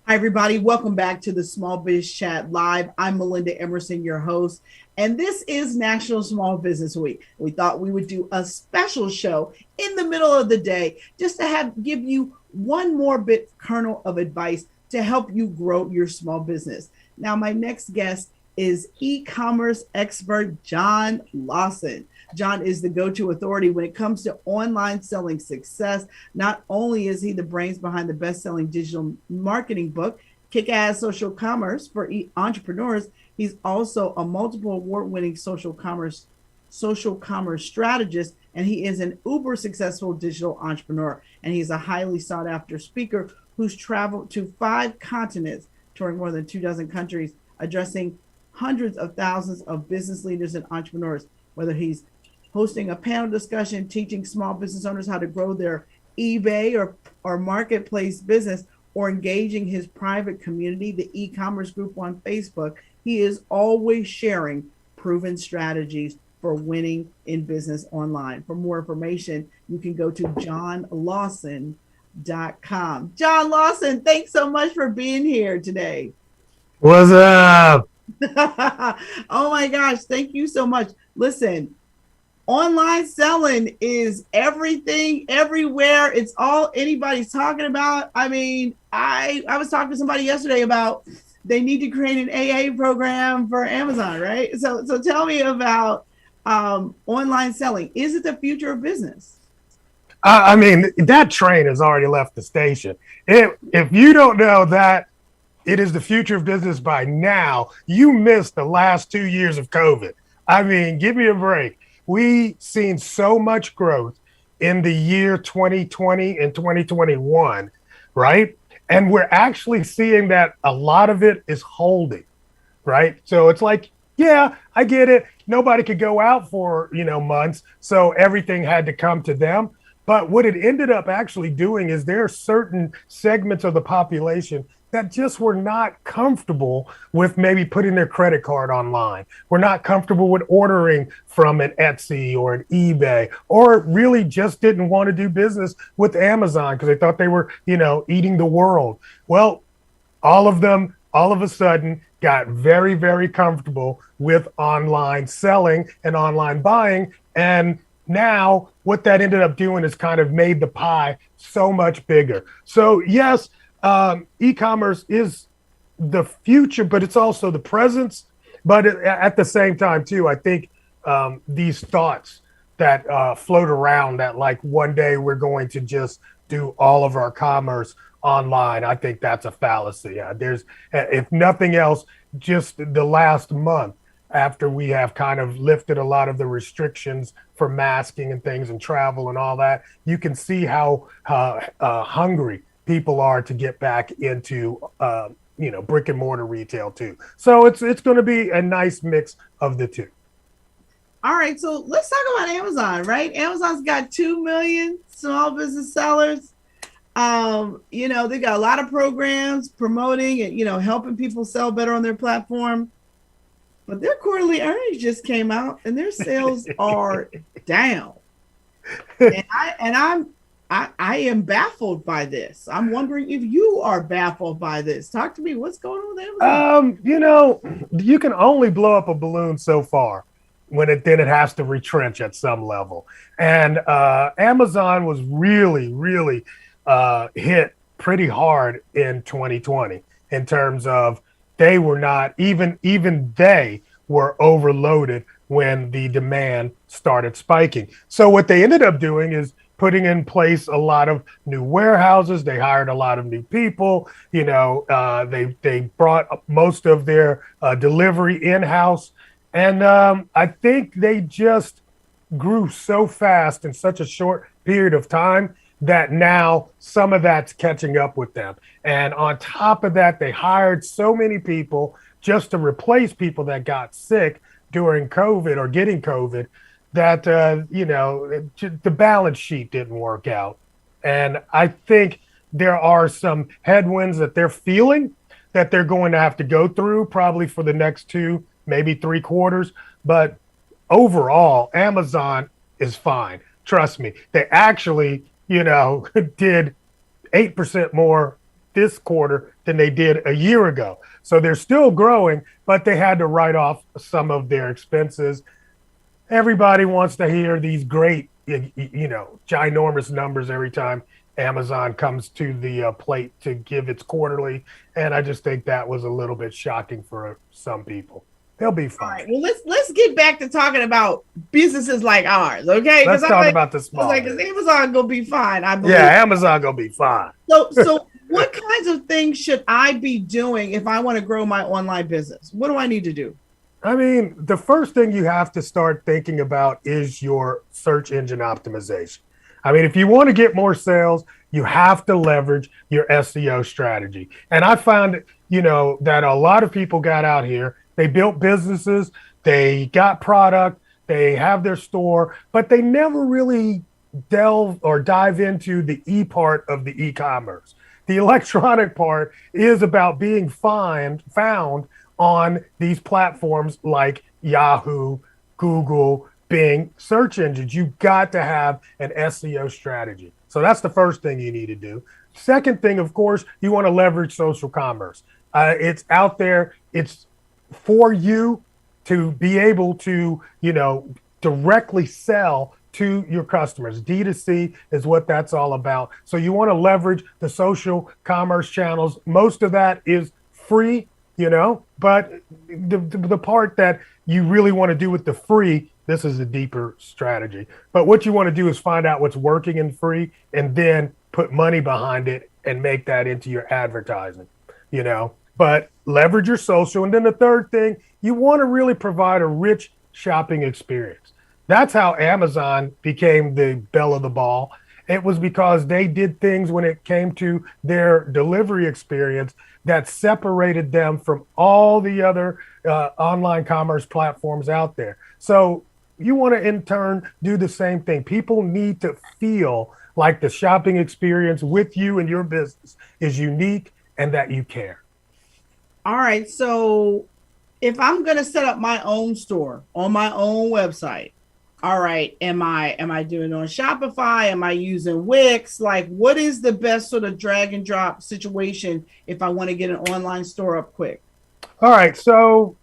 Hi, everybody. Welcome back to the Small Biz Chat Live. I'm Melinda Emerson, your host, and this is National Small Business Week. We thought we would do a special show in the middle of the day just to give you one more bit kernel of advice to help you grow your small business. Now, my next guest is e-commerce expert John Lawson. John is the go-to authority when it comes to online selling success. Not only is he the brains behind the best-selling digital marketing book, Kick-Ass Social Commerce for Entrepreneurs, he's also a multiple award-winning social commerce strategist, and he is an uber successful digital entrepreneur. And he's a highly sought-after speaker who's traveled to 5 continents, touring more than 24 countries, addressing hundreds of thousands of business leaders and entrepreneurs, whether he's hosting a panel discussion, teaching small business owners how to grow their eBay or marketplace business, or engaging his private community, the e-commerce group on Facebook. He is always sharing proven strategies for winning in business online. For more information, you can go to johnlawson.com. John Lawson, thanks so much for being here today. What's up? Oh my gosh, thank you so much. Listen, online selling is everything, everywhere. It's all anybody's talking about. I mean, I was talking to somebody yesterday about they need to create an AA program for Amazon, right? So tell me about online selling. Is it the future of business? I mean, that train has already left the station. If you don't know that it is the future of business by now, you missed the last 2 years of COVID. I mean, give me a break. We've seen so much growth in the year 2020 and 2021, right? And we're actually seeing that a lot of it is holding, right? So it's like, yeah, I get it. Nobody could go out for, months. So everything had to come to them. But what it ended up actually doing is there are certain segments of the population that just were not comfortable with maybe putting their credit card online. We're not comfortable with ordering from an Etsy or an eBay, or really just didn't want to do business with Amazon because they thought they were, eating the world. Well, all of them, all of a sudden, got very, very comfortable with online selling and online buying. And now what that ended up doing is kind of made the pie so much bigger. So yes, e-commerce is the future, but it's also the presence. But at the same time, too, I think these thoughts that float around that like one day we're going to just do all of our commerce online, I think that's a fallacy. There's, if nothing else, just the last month after we have kind of lifted a lot of the restrictions for masking and things and travel and all that, you can see how hungry people are to get back into brick and mortar retail too. So it's going to be a nice mix of the two. All right, so let's talk about Amazon, right? Amazon's got 2 million small business sellers. They got a lot of programs promoting and, helping people sell better on their platform. But their quarterly earnings just came out and their sales are down. And I am baffled by this. I'm wondering if you are baffled by this. Talk to me. What's going on with Amazon? You can only blow up a balloon so far when it has to retrench at some level. And Amazon was really, really hit pretty hard in 2020 in terms of they were not even they were overloaded when the demand started spiking. So what they ended up doing is putting in place a lot of new warehouses. They hired a lot of new people. They brought most of their delivery in-house. And I think they just grew so fast in such a short period of time that now some of that's catching up with them. And on top of that, they hired so many people just to replace people that got sick during COVID or getting COVID that, the balance sheet didn't work out. And I think there are some headwinds that they're feeling that they're going to have to go through probably for the next 2, maybe 3 quarters. But overall, Amazon is fine. Trust me. They actually, did 8% more this quarter than they did a year ago. So they're still growing, but they had to write off some of their expenses. Everybody wants to hear these great, ginormous numbers every time Amazon comes to the plate to give its quarterly. And I just think that was a little bit shocking for some people. They'll be fine. All right, well, let's get back to talking about businesses like ours, okay? Let's talk about the small. Because Amazon gonna be fine, I believe. Yeah, Amazon gonna be fine. So what kinds of things should I be doing if I want to grow my online business? What do I need to do? I mean, the first thing you have to start thinking about is your search engine optimization. I mean, if you want to get more sales, you have to leverage your SEO strategy. And I found, that a lot of people got out here. They built businesses, they got product, they have their store, but they never really delve or dive into the E part of the e-commerce. The electronic part is about being found on these platforms like Yahoo, Google, Bing, search engines. You've got to have an SEO strategy. So that's the first thing you need to do. Second thing, of course, you want to leverage social commerce. It's out there. It's for you to be able to, directly sell to your customers. D2C is what that's all about. So you want to leverage the social commerce channels. Most of that is free, but the part that you really want to do with the free, this is a deeper strategy. But what you want to do is find out what's working in free and then put money behind it and make that into your advertising, But leverage your social. And then the third thing, you want to really provide a rich shopping experience. That's how Amazon became the belle of the ball. It was because they did things when it came to their delivery experience that separated them from all the other online commerce platforms out there. So you want to in turn do the same thing. People need to feel like the shopping experience with you and your business is unique and that you care. All right. So if I'm going to set up my own store on my own website, all right, am I doing it on Shopify? Am I using Wix? Like, what is the best sort of drag and drop situation if I want to get an online store up quick? All right. So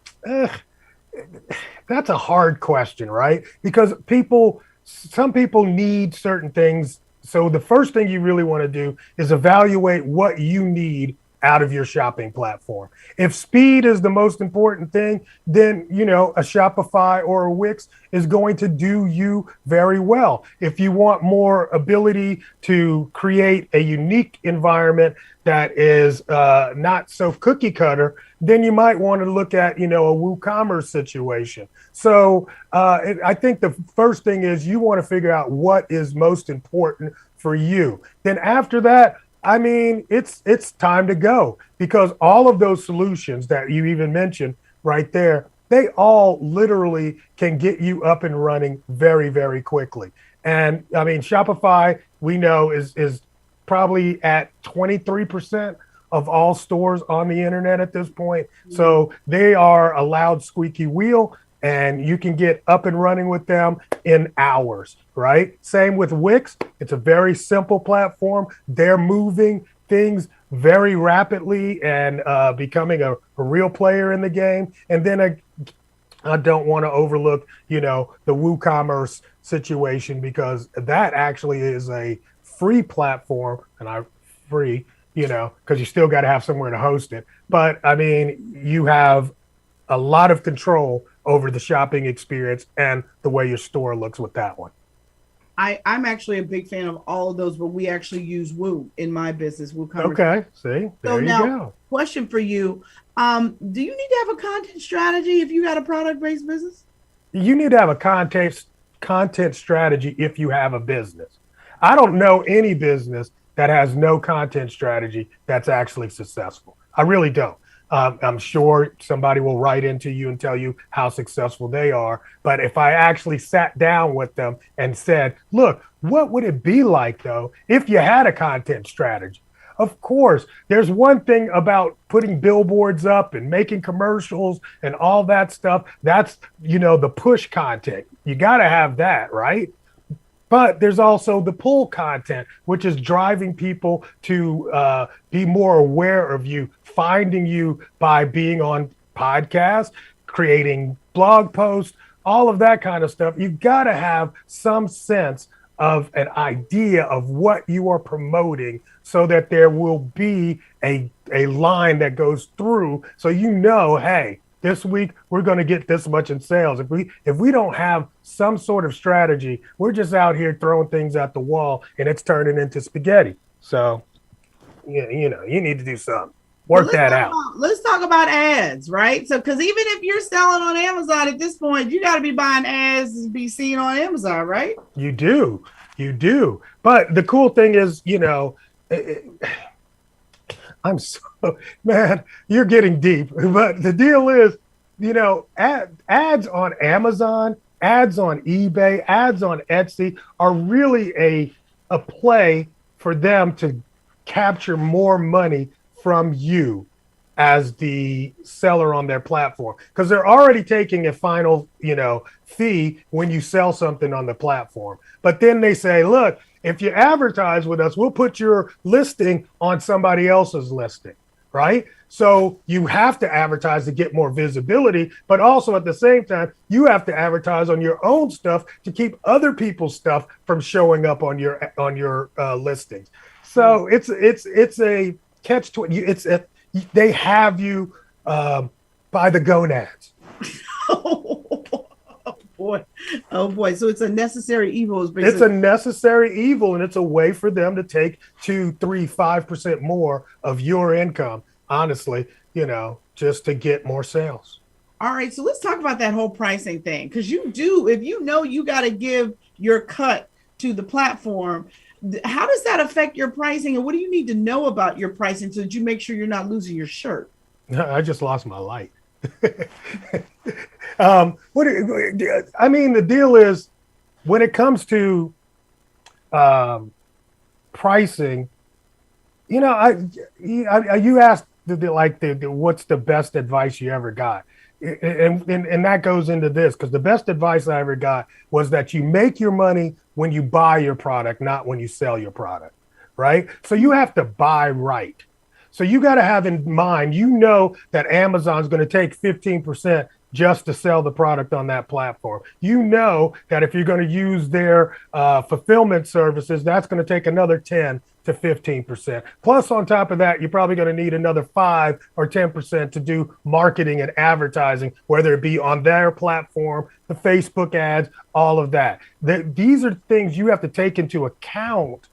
that's a hard question, right? Because some people need certain things. So the first thing you really want to do is evaluate what you need out of your shopping platform. If speed is the most important thing, then, a Shopify or a Wix is going to do you very well. If you want more ability to create a unique environment that is not so cookie cutter, then you might want to look at, a WooCommerce situation. So I think the first thing is you want to figure out what is most important for you. Then after that, it's time to go, because all of those solutions that you even mentioned right there, they all literally can get you up and running very, very quickly. And Shopify, we know is probably at 23% of all stores on the internet at this point. So they are a loud squeaky wheel, and you can get up and running with them in hours, right? Same with Wix. It's a very simple platform. They're moving things very rapidly and becoming a real player in the game. And then I don't want to overlook, the WooCommerce situation, because that actually is a free platform, and because you still got to have somewhere to host it. But you have a lot of control over the shopping experience and the way your store looks with that one. I'm actually a big fan of all of those, but we actually use Woo in my business, WooCommerce. Okay, see, there you go. Question for you. Do you need to have a content strategy if you got a product-based business? You need to have a content strategy if you have a business. I don't know any business that has no content strategy that's actually successful. I really don't. I'm sure somebody will write into you and tell you how successful they are. But if I actually sat down with them and said, look, what would it be like, though, if you had a content strategy? Of course, there's one thing about putting billboards up and making commercials and all that stuff. That's, the push content. You got to have that, right? But there's also the pull content, which is driving people to be more aware of you, finding you by being on podcasts, creating blog posts, all of that kind of stuff. You've got to have some sense of an idea of what you are promoting so that there will be a line that goes through. So, hey, this week we're going to get this much in sales. If we don't have some sort of strategy, we're just out here throwing things at the wall and it's turning into spaghetti. So, you need to do something. Work that out. Let's talk about ads, right? So, because even if you're selling on Amazon at this point, you got to be buying ads to be seen on Amazon, right? You do. But the cool thing is, man, you're getting deep. But the deal is, ads on Amazon, ads on eBay, ads on Etsy are really a play for them to capture more money from you as the seller on their platform, because they're already taking a final, fee when you sell something on the platform. But then they say, look, if you advertise with us, we'll put your listing on somebody else's listing, right? So you have to advertise to get more visibility, but also at the same time, you have to advertise on your own stuff to keep other people's stuff from showing up on your listings. So it's a catch-22. They have you by the gonads. Oh boy! So it's a necessary evil. It's a necessary evil, and it's a way for them to take 2, 3, 5% more of your income. Honestly, just to get more sales. All right, so let's talk about that whole pricing thing, because if you got to give your cut to the platform, how does that affect your pricing, and what do you need to know about your pricing so that you make sure you're not losing your shirt? I just lost my light. The deal is, when it comes to pricing, you asked what's the best advice you ever got, and that goes into this, because the best advice I ever got was that you make your money when you buy your product, not when you sell your product, right? So you have to buy right. So you got to have in mind, that Amazon's going to take 15% just to sell the product on that platform. You know that if you're going to use their fulfillment services, that's going to take another 10 to 15%. Plus, on top of that, you're probably going to need another 5 or 10% to do marketing and advertising, whether it be on their platform, the Facebook ads, all of that. These are things you have to take into account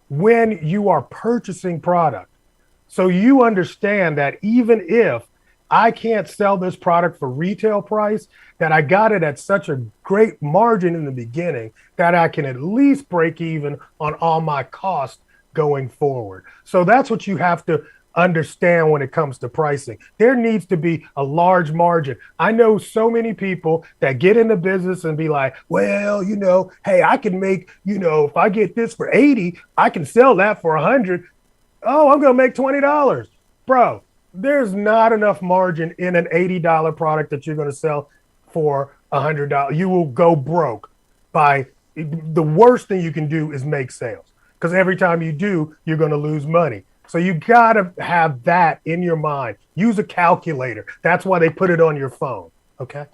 when you are purchasing product. So you understand that even if I can't sell this product for retail price, that I got it at such a great margin in the beginning that I can at least break even on all my costs going forward. So that's what you have to understand when it comes to pricing. There needs to be a large margin. I know so many people that get into business and be like, well, hey, I can make, if I get this for 80, I can sell that for 100. Oh, I'm going to make $20. Bro, there's not enough margin in an $80 product that you're going to sell for $100. You will go broke. The worst thing you can do is make sales, because every time you do, you're going to lose money. So you got to have that in your mind. Use a calculator. That's why they put it on your phone. Okay.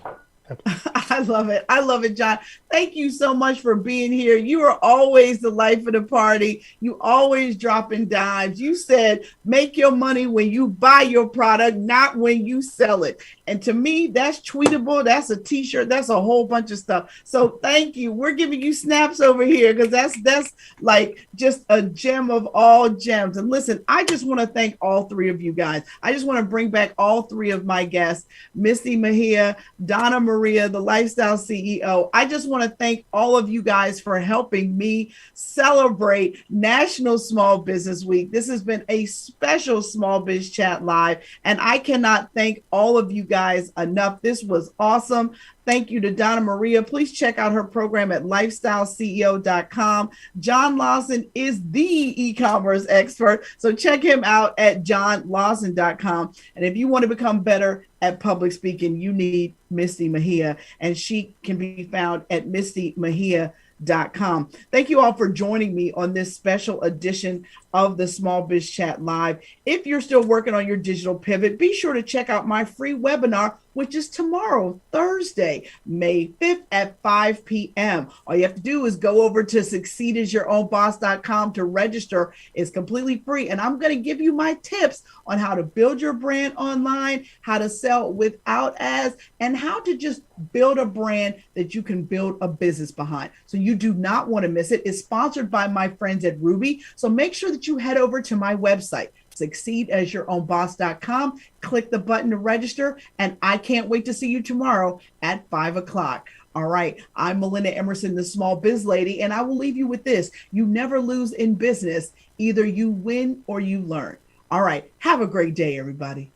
I love it. I love it, John. Thank you so much for being here. You are always the life of the party. You always dropping dimes. You said, make your money when you buy your product, not when you sell it. And to me, that's tweetable. That's a t-shirt. That's a whole bunch of stuff. So thank you. We're giving you snaps over here, because that's like just a gem of all gems. And listen, I just want to thank all three of you guys. I just want to bring back all three of my guests, Misty, Megia, Donna Maria, the Lifestyle CEO. I just want to thank all of you guys for helping me celebrate National Small Business Week. This has been a special Small Biz Chat Live, and I cannot thank all of you guys enough. This was awesome. Thank you to Donna Maria. Please check out her program at lifestyleceo.com. John Lawson is the e-commerce expert, so check him out at johnlawson.com. And if you want to become better at public speaking, you need Misty Megia, and she can be found at mistymegia.com. Thank you all for joining me on this special edition of the Small Biz Chat Live. If you're still working on your digital pivot, be sure to check out my free webinar, which is tomorrow, Thursday, May 5th at 5 p.m. All you have to do is go over to succeedasyourownboss.com to register. It's completely free. And I'm going to give you my tips on how to build your brand online, how to sell without ads, and how to just build a brand that you can build a business behind. So you do not want to miss it. It's sponsored by my friends at Ruby. So make sure that you head over to my website, succeedasyourownboss.com, click the button to register, and I can't wait to see you tomorrow at 5 o'clock. All right, I'm Melinda Emerson, the Small Biz Lady, and I will leave you with this. You never lose in business. Either you win or you learn. All right, have a great day, everybody.